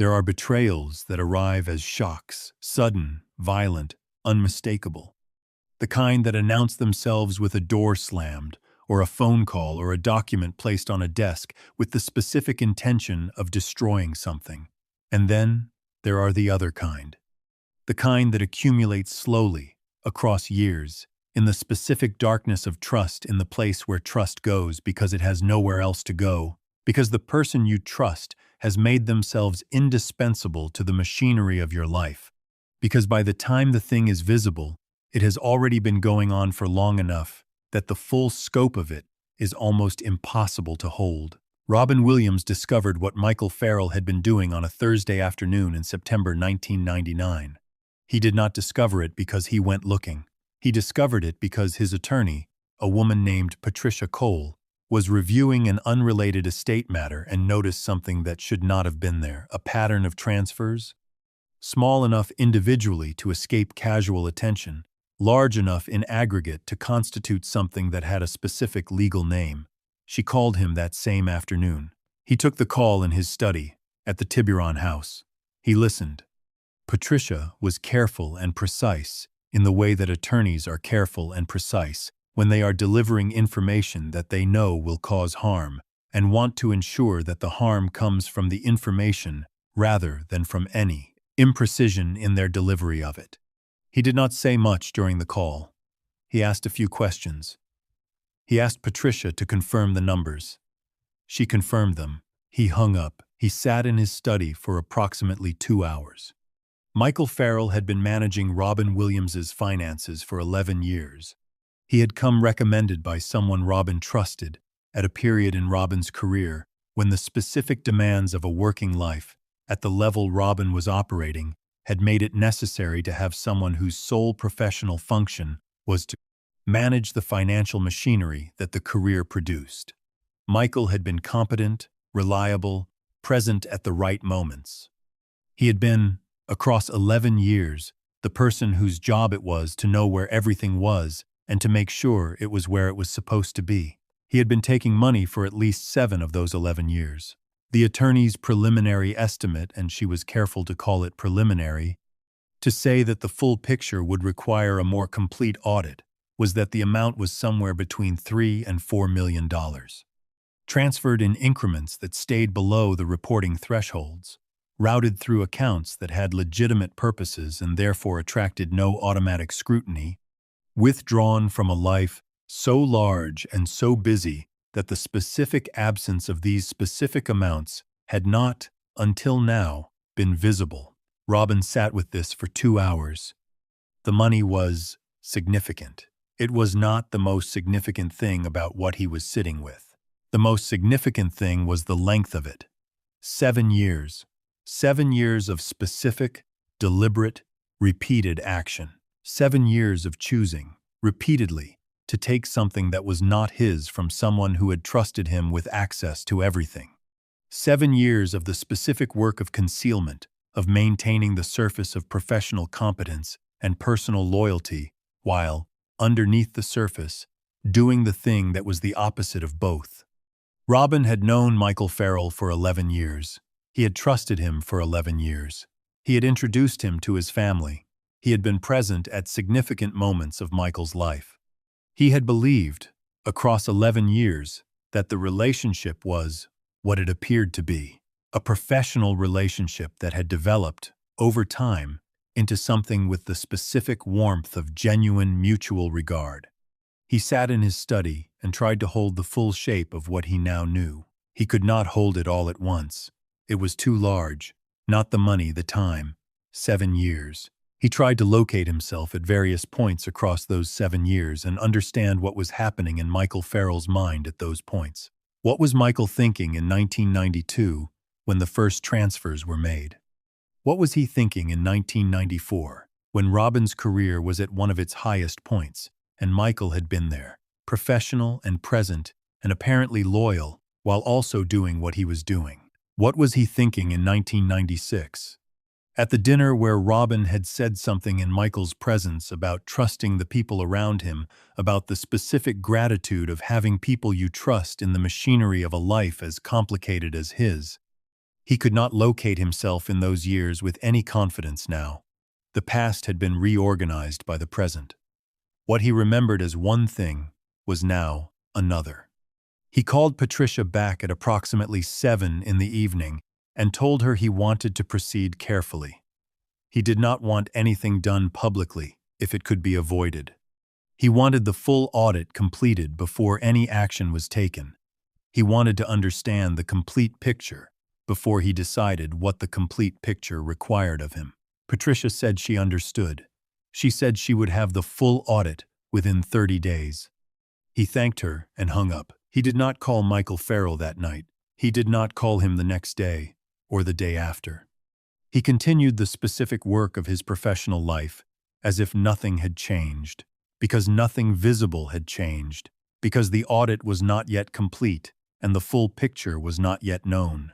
There are betrayals that arrive as shocks, sudden, violent, unmistakable. The kind that announce themselves with a door slammed, or a phone call, or a document placed on a desk with the specific intention of destroying something. And then there are the other kind. The kind that accumulates slowly, across years, in the specific darkness of trust, in the place where trust goes because it has nowhere else to go, because the person you trust has made themselves indispensable to the machinery of your life, because by the time the thing is visible, it has already been going on for long enough that the full scope of it is almost impossible to hold. Robin Williams discovered what Michael Farrell had been doing on a Thursday afternoon in September 1999. He did not discover it because he went looking. He discovered it because his attorney, a woman named Patricia Cole, was reviewing an unrelated estate matter and noticed something that should not have been there, a pattern of transfers, small enough individually to escape casual attention, large enough in aggregate to constitute something that had a specific legal name. She called him that same afternoon. He took the call in his study, at the Tiburon house. He listened. Patricia was careful and precise in the way that attorneys are careful and precise when they are delivering information that they know will cause harm and want to ensure that the harm comes from the information rather than from any imprecision in their delivery of it. He did not say much during the call. He asked a few questions. He asked Patricia to confirm the numbers. She confirmed them. He hung up. He sat in his study for approximately 2 hours. Michael Farrell had been managing Robin Williams's finances for 11 years. He had come recommended by someone Robin trusted at a period in Robin's career when the specific demands of a working life, at the level Robin was operating, had made it necessary to have someone whose sole professional function was to manage the financial machinery that the career produced. Michael had been competent, reliable, present at the right moments. He had been, across 11 years, the person whose job it was to know where everything was and to make sure it was where it was supposed to be. He had been taking money for at least 7 of those 11 years. The attorney's preliminary estimate, and she was careful to call it preliminary, to say that the full picture would require a more complete audit, was that the amount was somewhere between $3 and $4 million, transferred in increments that stayed below the reporting thresholds, routed through accounts that had legitimate purposes and therefore attracted no automatic scrutiny, withdrawn from a life so large and so busy that the specific absence of these specific amounts had not, until now, been visible. Robin sat with this for 2 hours. The money was significant. It was not the most significant thing about what he was sitting with. The most significant thing was the length of it. 7 years. 7 years of specific, deliberate, repeated action. 7 years of choosing, repeatedly, to take something that was not his from someone who had trusted him with access to everything. 7 years of the specific work of concealment, of maintaining the surface of professional competence and personal loyalty, while, underneath the surface, doing the thing that was the opposite of both. Robin had known Michael Farrell for 11 years. He had trusted him for 11 years. He had introduced him to his family. He had been present at significant moments of Michael's life. He had believed, across 11 years, that the relationship was what it appeared to be, a professional relationship that had developed, over time, into something with the specific warmth of genuine mutual regard. He sat in his study and tried to hold the full shape of what he now knew. He could not hold it all at once. It was too large, not the money, the time, 7 years. He tried to locate himself at various points across those 7 years and understand what was happening in Michael Farrell's mind at those points. What was Michael thinking in 1992 when the first transfers were made? What was he thinking in 1994 when Robin's career was at one of its highest points and Michael had been there, professional and present and apparently loyal while also doing what he was doing? What was he thinking in 1996? At the dinner where Robin had said something in Michael's presence about trusting the people around him, about the specific gratitude of having people you trust in the machinery of a life as complicated as his, He could not locate himself in those years with any confidence now. The past had been reorganized by the present. What he remembered as one thing was now another. He called Patricia back at approximately 7 in the evening and told her he wanted to proceed carefully. He did not want anything done publicly if it could be avoided. He wanted the full audit completed before any action was taken. He wanted to understand the complete picture before he decided what the complete picture required of him. Patricia said she understood. She said she would have the full audit within 30 days. He thanked her and hung up. He did not call Michael Farrell that night. He did not call him the next day or the day after. He continued the specific work of his professional life as if nothing had changed, because nothing visible had changed, because the audit was not yet complete and the full picture was not yet known.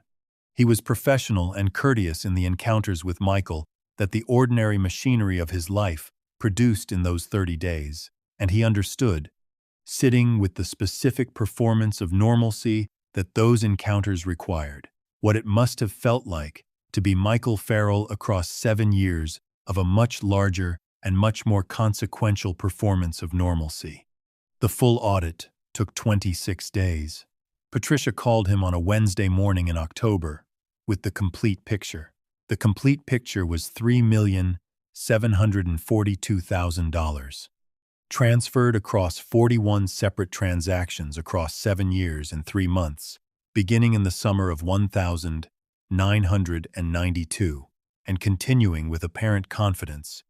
He was professional and courteous in the encounters with Michael that the ordinary machinery of his life produced in those 30 days, and he understood, sitting with the specific performance of normalcy that those encounters required, what it must have felt like to be Michael Farrell across 7 years of a much larger and much more consequential performance of normalcy. The full audit took 26 days. Patricia called him on a Wednesday morning in October with the complete picture. The complete picture was $3,742,000. Transferred across 41 separate transactions across 7 years and 3 months, beginning in the summer of 1992 and continuing with apparent confidence,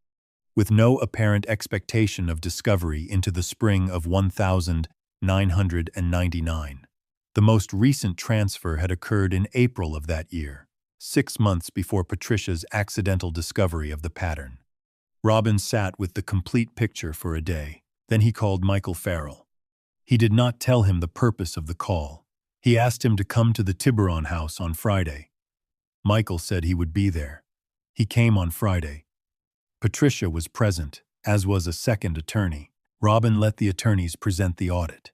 with no apparent expectation of discovery into the spring of 1999. The most recent transfer had occurred in April of that year, 6 months before Patricia's accidental discovery of the pattern. Robin sat with the complete picture for a day. Then he called Michael Farrell. He did not tell him the purpose of the call. He asked him to come to the Tiburon house on Friday. Michael said he would be there. He came on Friday. Patricia was present, as was a second attorney. Robin let the attorneys present the audit.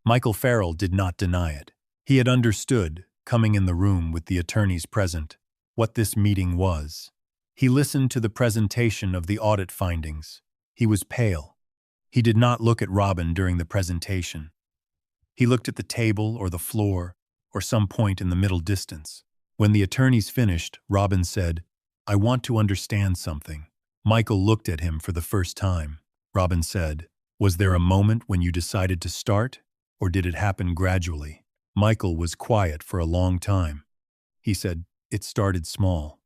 Michael Farrell did not deny it. He had understood, coming in the room with the attorneys present, what this meeting was. He listened to the presentation of the audit findings. He was pale. He did not look at Robin during the presentation. He looked at the table or the floor or some point in the middle distance. When the attorneys finished, Robin said, "I want to understand something." Michael looked at him for the first time. Robin said, "Was there a moment when you decided to start, or did it happen gradually?" Michael was quiet for a long time. He said, "It started small.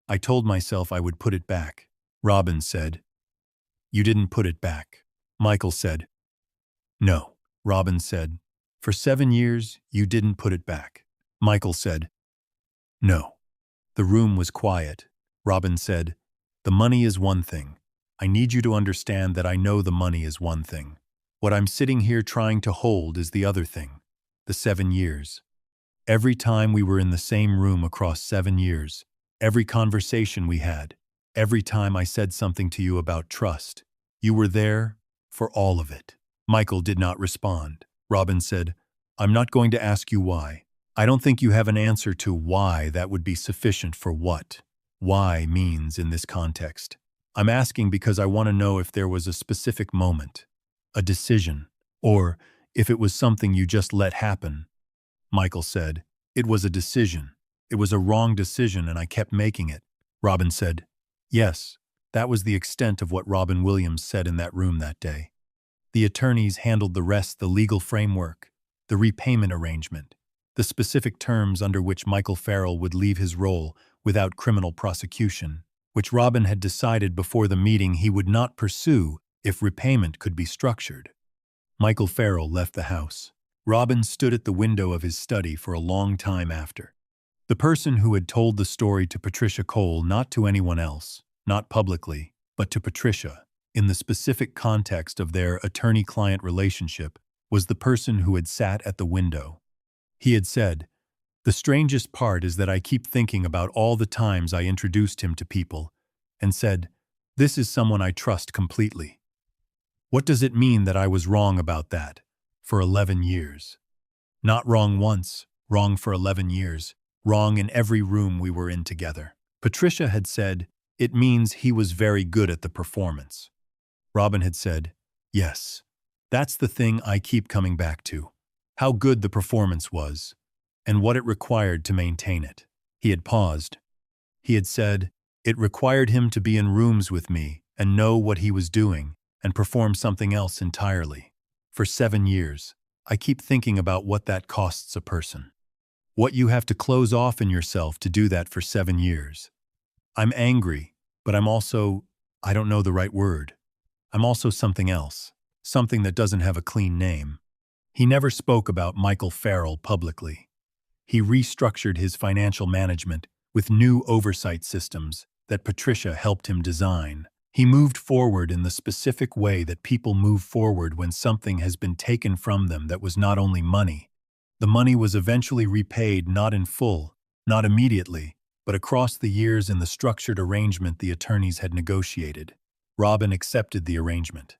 I told myself I would put it back." Robin said, "You didn't put it back." Michael said, "No." Robin said, "For 7 years, you didn't put it back." Michael said, "No." The room was quiet. Robin said, "The money is one thing. I need you to understand that I know the money is one thing. What I'm sitting here trying to hold is the other thing, the 7 years. Every time we were in the same room across 7 years, every conversation we had, every time I said something to you about trust, you were there for all of it." Michael did not respond. Robin said, "I'm not going to ask you why. I don't think you have an answer to why that would be sufficient for what why means in this context. I'm asking because I want to know if there was a specific moment, a decision, or if it was something you just let happen." Michael said, "It was a decision. It was a wrong decision and I kept making it." Robin said, "Yes, that was the extent of what Robin Williams said in that room that day." The attorneys handled the rest: the legal framework, the repayment arrangement, the specific terms under which Michael Farrell would leave his role without criminal prosecution, which Robin had decided before the meeting he would not pursue if repayment could be structured. Michael Farrell left the house. Robin stood at the window of his study for a long time after. The person who had told the story to Patricia Cole, not to anyone else, not publicly, but to Patricia, in the specific context of their attorney-client relationship, was the person who had sat at the window. He had said, "The strangest part is that I keep thinking about all the times I introduced him to people and said, 'This is someone I trust completely.' What does it mean that I was wrong about that for 11 years? Not wrong once, wrong for 11 years. wrong in every room we were in together. Patricia had said, "It means he was very good at the performance." Robin had said, "Yes, that's the thing I keep coming back to. How good the performance was, and what it required to maintain it." He had paused. He had said, "It required him to be in rooms with me and know what he was doing and perform something else entirely. For 7 years, I keep thinking about what that costs a person. What you have to close off in yourself to do that for 7 years. I'm angry, but I'm also, I don't know the right word. I'm also something else, something that doesn't have a clean name." He never spoke about Michael Farrell publicly. He restructured his financial management with new oversight systems that Patricia helped him design. He moved forward in the specific way that people move forward when something has been taken from them that was not only money. The money was eventually repaid not in full, not immediately, but across the years in the structured arrangement the attorneys had negotiated. Robin accepted the arrangement.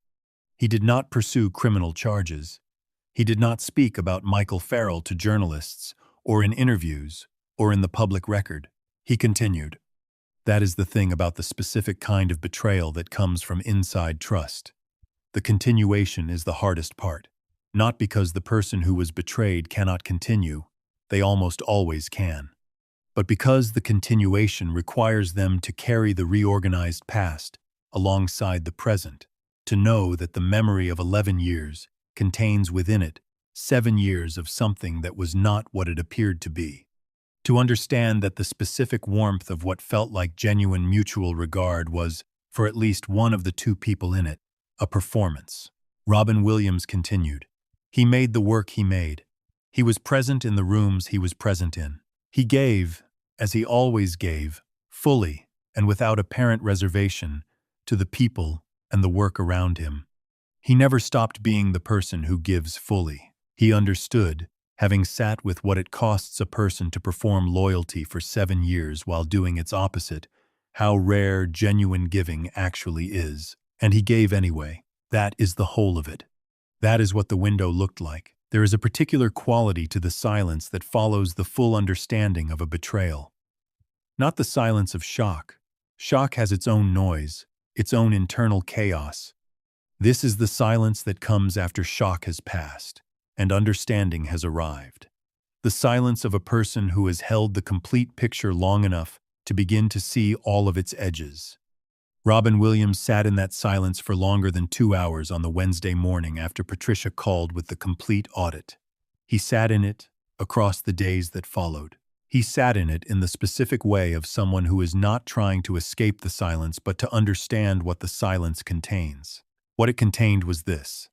He did not pursue criminal charges. He did not speak about Michael Farrell to journalists, or in interviews, or in the public record. He continued, "That is the thing about the specific kind of betrayal that comes from inside trust. The continuation is the hardest part. Not because the person who was betrayed cannot continue, they almost always can, but because the continuation requires them to carry the reorganized past alongside the present, to know that the memory of 11 years contains within it 7 years of something that was not what it appeared to be. To understand that the specific warmth of what felt like genuine mutual regard was, for at least one of the two people in it, a performance." Robin Williams continued, "He made the work he made. He was present in the rooms he was present in. He gave, as he always gave, fully and without apparent reservation, to the people and the work around him. He never stopped being the person who gives fully. He understood, having sat with what it costs a person to perform loyalty for 7 years while doing its opposite, how rare genuine giving actually is. And he gave anyway. That is the whole of it. That is what the window looked like. There is a particular quality to the silence that follows the full understanding of a betrayal. Not the silence of shock. Shock has its own noise, its own internal chaos. This is the silence that comes after shock has passed and understanding has arrived. The silence of a person who has held the complete picture long enough to begin to see all of its edges. Robin Williams sat in that silence for longer than 2 hours on the Wednesday morning after Patricia called with the complete audit. He sat in it across the days that followed. He sat in it in the specific way of someone who is not trying to escape the silence but to understand what the silence contains. What it contained was this: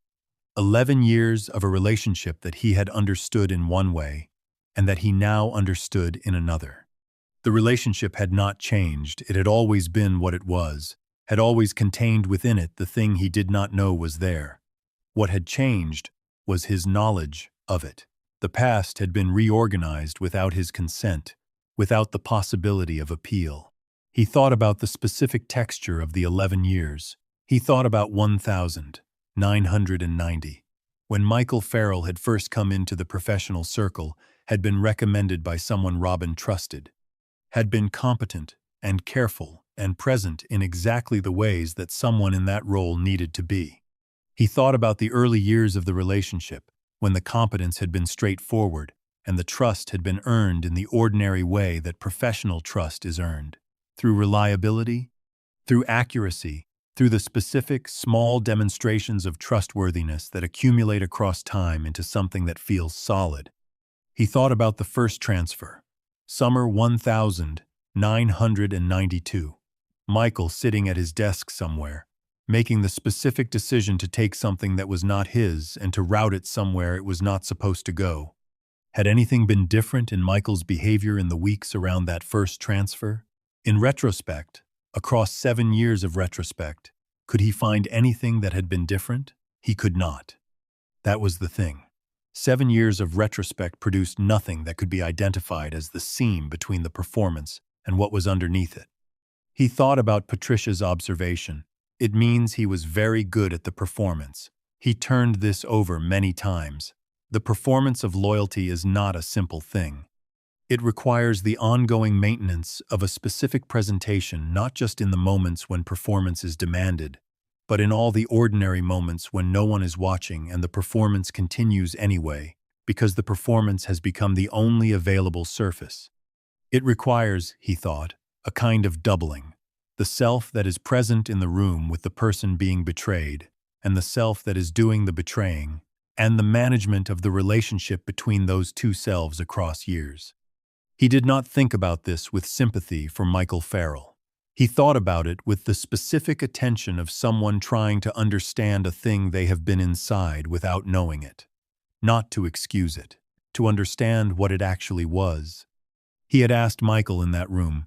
11 years of a relationship that he had understood in one way and that he now understood in another. The relationship had not changed. It had always been what it was, had always contained within it the thing he did not know was there. What had changed was his knowledge of it. The past had been reorganized without his consent, without the possibility of appeal. He thought about the specific texture of the 11 years. He thought about 1,990. When Michael Farrell had first come into the professional circle, had been recommended by someone Robin trusted, had been competent and careful and present in exactly the ways that someone in that role needed to be. He thought about the early years of the relationship, when the competence had been straightforward and the trust had been earned in the ordinary way that professional trust is earned, through reliability, through accuracy, through the specific, small demonstrations of trustworthiness that accumulate across time into something that feels solid. He thought about the first transfer, summer 1992. Michael sitting at his desk somewhere, making the specific decision to take something that was not his and to route it somewhere it was not supposed to go. Had anything been different in Michael's behavior in the weeks around that first transfer? In retrospect, across 7 years of retrospect, could he find anything that had been different? He could not. That was the thing. 7 years of retrospect produced nothing that could be identified as the seam between the performance and what was underneath it. He thought about Patricia's observation. It means he was very good at the performance. He turned this over many times. The performance of loyalty is not a simple thing. It requires the ongoing maintenance of a specific presentation, not just in the moments when performance is demanded, but in all the ordinary moments when no one is watching and the performance continues anyway, because the performance has become the only available surface. It requires, he thought, a kind of doubling, the self that is present in the room with the person being betrayed, and the self that is doing the betraying, and the management of the relationship between those two selves across years. He did not think about this with sympathy for Michael Farrell. He thought about it with the specific attention of someone trying to understand a thing they have been inside without knowing it. Not to excuse it, to understand what it actually was. He had asked Michael in that room,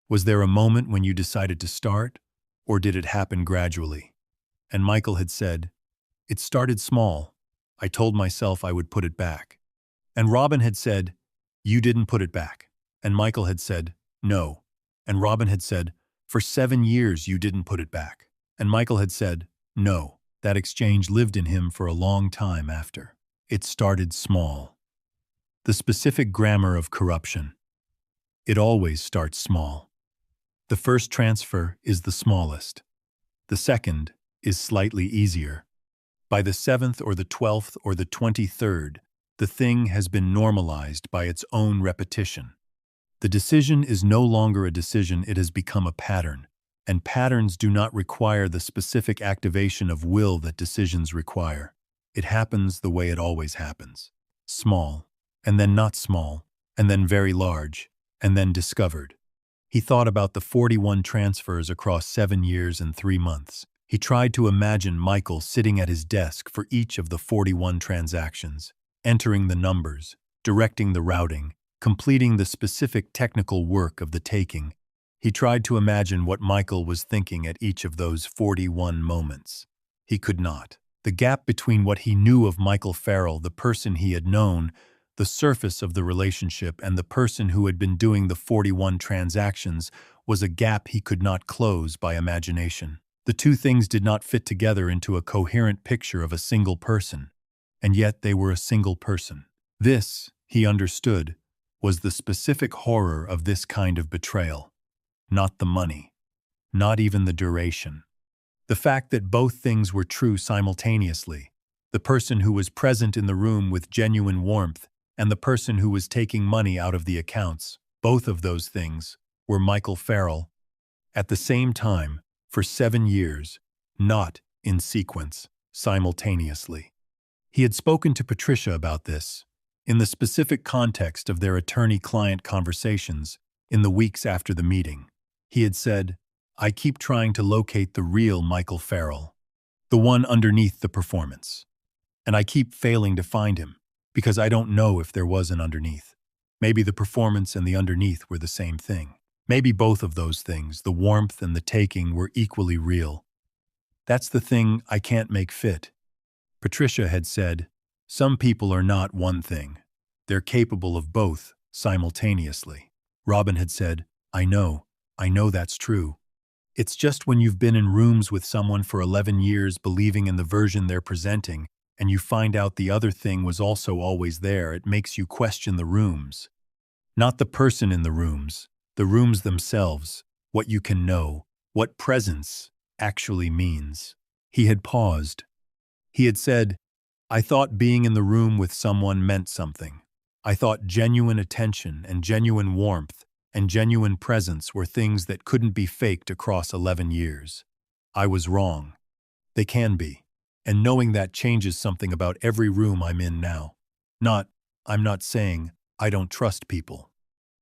"Was there a moment when you decided to start, or did it happen gradually?" And Michael had said, "It started small. I told myself I would put it back." And Robin had said, "You didn't put it back." And Michael had said, "No." And Robin had said, "For 7 years you didn't put it back." And Michael had said, "No." That exchange lived in him for a long time after. It started small. The specific grammar of corruption. It always starts small. The first transfer is the smallest. The second is slightly easier. By the 7th or the 12th or the 23rd, the thing has been normalized by its own repetition. The decision is no longer a decision, it has become a pattern, and patterns do not require the specific activation of will that decisions require. It happens the way it always happens. Small, and then not small, and then very large, and then discovered. He thought about the 41 transfers across 7 years and 3 months. He tried to imagine Michael sitting at his desk for each of the 41 transactions, entering the numbers, directing the routing, completing the specific technical work of the taking. He tried to imagine what Michael was thinking at each of those 41 moments. He could not. The gap between what he knew of Michael Farrell, the person he had known, the surface of the relationship, and the person who had been doing the 41 transactions, was a gap he could not close by imagination. The two things did not fit together into a coherent picture of a single person, and yet they were a single person. This, he understood, was the specific horror of this kind of betrayal. Not the money. Not even the duration. The fact that both things were true simultaneously. The person who was present in the room with genuine warmth and the person who was taking money out of the accounts, both of those things, were Michael Farrell. At the same time, for 7 years, not in sequence, simultaneously. He had spoken to Patricia about this, in the specific context of their attorney-client conversations, in the weeks after the meeting. He had said, "I keep trying to locate the real Michael Farrell, the one underneath the performance. And I keep failing to find him, because I don't know if there was an underneath. Maybe the performance and the underneath were the same thing. Maybe both of those things, the warmth and the taking, were equally real. That's the thing I can't make fit." Patricia had said, "Some people are not one thing. They're capable of both simultaneously." Robin had said, I know that's true. It's just when you've been in rooms with someone for 11 years believing in the version they're presenting, and you find out the other thing was also always there, it makes you question the rooms. Not the person in the rooms themselves, what you can know, what presence actually means." He had paused. He had said, "I thought being in the room with someone meant something. I thought genuine attention and genuine warmth and genuine presence were things that couldn't be faked across 11 years. I was wrong. They can be. And knowing that changes something about every room I'm in now. I'm not saying I don't trust people.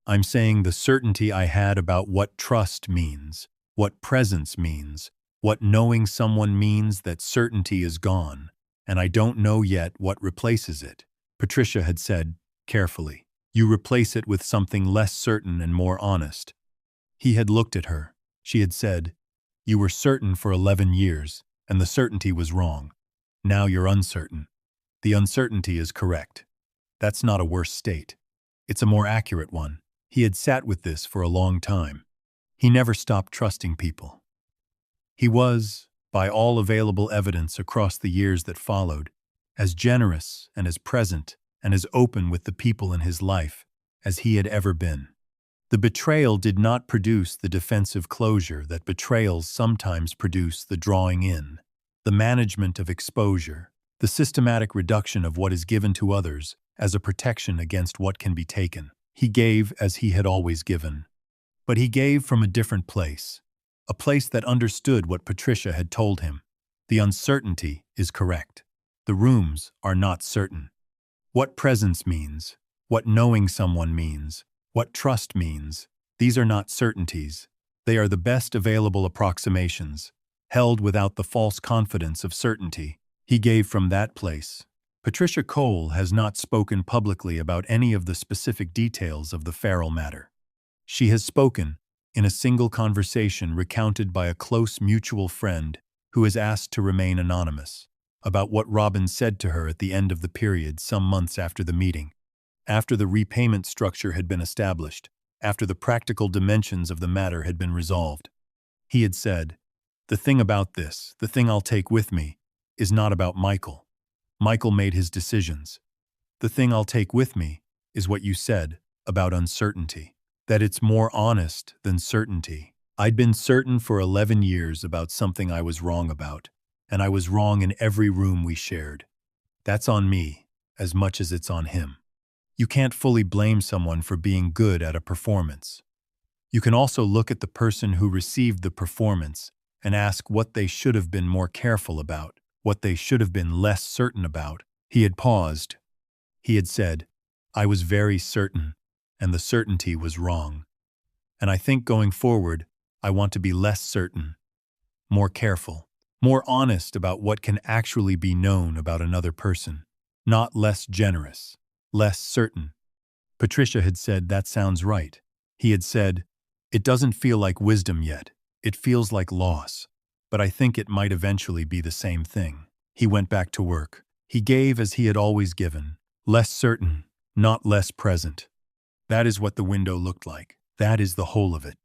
I'm saying the certainty I had about what trust means, what presence means, what knowing someone means, that certainty is gone, and I don't know yet what replaces it." Patricia had said, carefully, "You replace it with something less certain and more honest." He had looked at her. She had said, "You were certain for 11 years, and the certainty was wrong. Now you're uncertain. The uncertainty is correct. That's not a worse state. It's a more accurate one." He had sat with this for a long time. He never stopped trusting people. He was, by all available evidence across the years that followed, as generous and as present and as open with the people in his life as he had ever been. The betrayal did not produce the defensive closure that betrayals sometimes produce, the drawing in, the management of exposure, the systematic reduction of what is given to others as a protection against what can be taken. He gave as he had always given. But he gave from a different place, a place that understood what Patricia had told him. The uncertainty is correct. The rooms are not certain. What presence means, what knowing someone means, what trust means, these are not certainties. They are the best available approximations, held without the false confidence of certainty. He gave from that place. Patricia Cole has not spoken publicly about any of the specific details of the Farrell matter. She has spoken, in a single conversation recounted by a close mutual friend who is asked to remain anonymous, about what Robin said to her at the end of the period some months after the meeting, after the repayment structure had been established, after the practical dimensions of the matter had been resolved. He had said, "The thing about this, the thing I'll take with me, is not about Michael. Michael made his decisions. The thing I'll take with me is what you said about uncertainty, that it's more honest than certainty. I'd been certain for 11 years about something I was wrong about, and I was wrong in every room we shared. That's on me, as much as it's on him. You can't fully blame someone for being good at a performance. You can also look at the person who received the performance and ask what they should have been more careful about, what they should have been less certain about." He had paused. He had said, "I was very certain, and the certainty was wrong. And I think going forward, I want to be less certain, more careful, more honest about what can actually be known about another person, not less generous, less certain." Patricia had said, "That sounds right." He had said, "It doesn't feel like wisdom yet. It feels like loss. But I think it might eventually be the same thing." He went back to work. He gave as he had always given, less certain, not less present. That is what the window looked like. That is the whole of it.